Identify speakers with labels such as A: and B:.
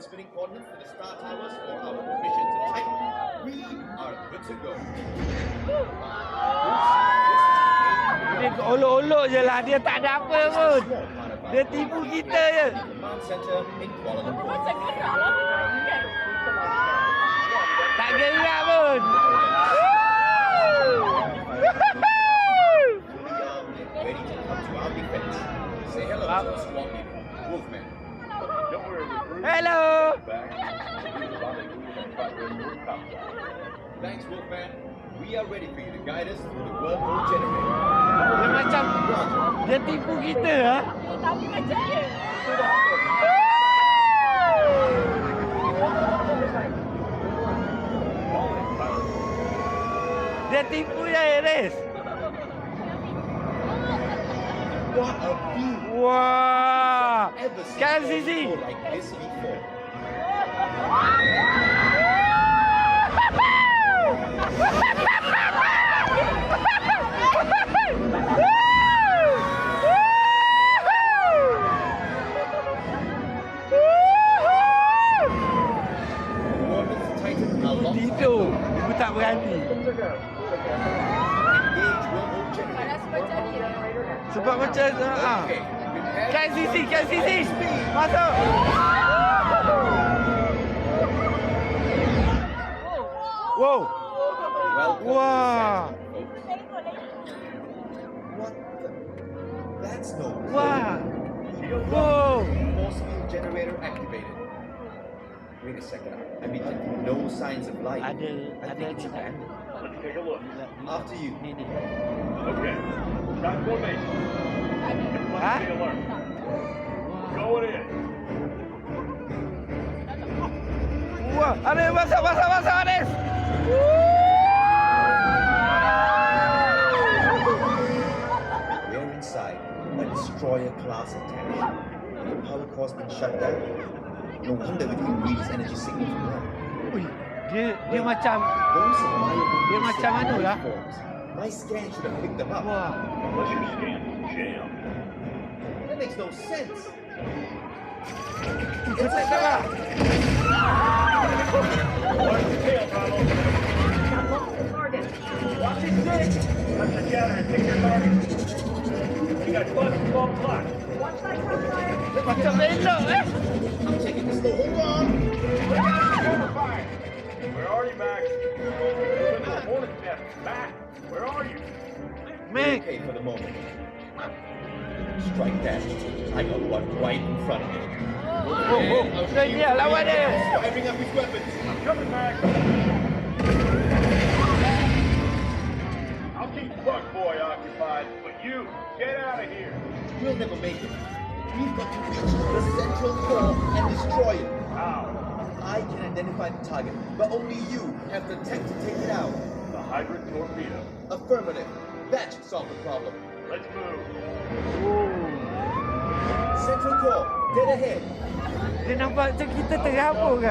A: transmitting coordinates to the star towers for our mission to Titan. We are good to go.
B: Dia olok-olok je lah. Dia tak ada apa pun. Dia tipu kita je.
A: Command center in Kuala Lumpur.
C: Macam gerak lah. Kan?
B: Tak gerak pun.
A: Ready to come to our defense. Say hello to the squad leader, Wolfman.
B: Hello.
A: Thanks, Wolfman. We are ready for you to guide us through the wormhole generator.
B: Dia macam dia tipu kita ha.
C: Tapi macam dia.
B: Dia tipu je Iris.
A: What a view!
B: Wah.
A: Ever seen
B: Kan
A: a
B: Sisi?
A: wormhole like this before? Coordinates to Titan are locked.
B: Tidur. Ibu tak berani.
A: Engage wormhole generator.
C: Panas macam ni.
B: Sebab macam
A: Okay, prepare.
B: Kan Sisi. Masuk. Wow.
A: Welcome
B: Wow.
A: to Saturn, folks. What the? That's no way.
B: Wah. Wow.
A: Force field generator activated. Wait a second. I'm detecting no signs of life. I
B: Ada
A: think it's
B: ni tak
A: abandoned.
D: Let's take a look.
A: After you.
B: Ni.
D: Okay. Got formation.
B: Huh?
D: Let's stay alert. Going in.
B: Wah, ada masuk Anis.
A: We're inside a destroyer-class attack. The power core's been shut down. No wonder we can read his energy signal from there.
B: Ui, dia macam
A: Those are viable
B: Dia macam anu lah.
A: waveforms. My scan should have picked them up.
B: wah.
D: Unless your scan is jammed.
A: That makes no sense.
B: Kita tak lah.
D: Watch the tail, Bravo. Watch it stick. Touch the counter and pick your target. We got bus 12 o'clock.
B: Macam elok
A: I'm taking this slow. Hold on.
D: Fire. Where are you, Max? Moving to the hornet's nest. Max, where are you?
B: Mek.
A: Okay for the moment. Strike that. I got one right in front of me.
B: Dia lawan dia.
A: Firing up his weapons.
D: I'm coming, Max. I'll keep Bug Boy occupied, but you, get out of here.
A: We'll never make it. We've got to reach the central core and destroy it.
D: How?
A: I can identify the target, but only you have the tech to take it out.
D: The hydrant torpedo.
A: Affirmative. That should solve the problem.
D: Let's move.
A: Central core, dead ahead.
B: Dia nampak macam kita terabur kan?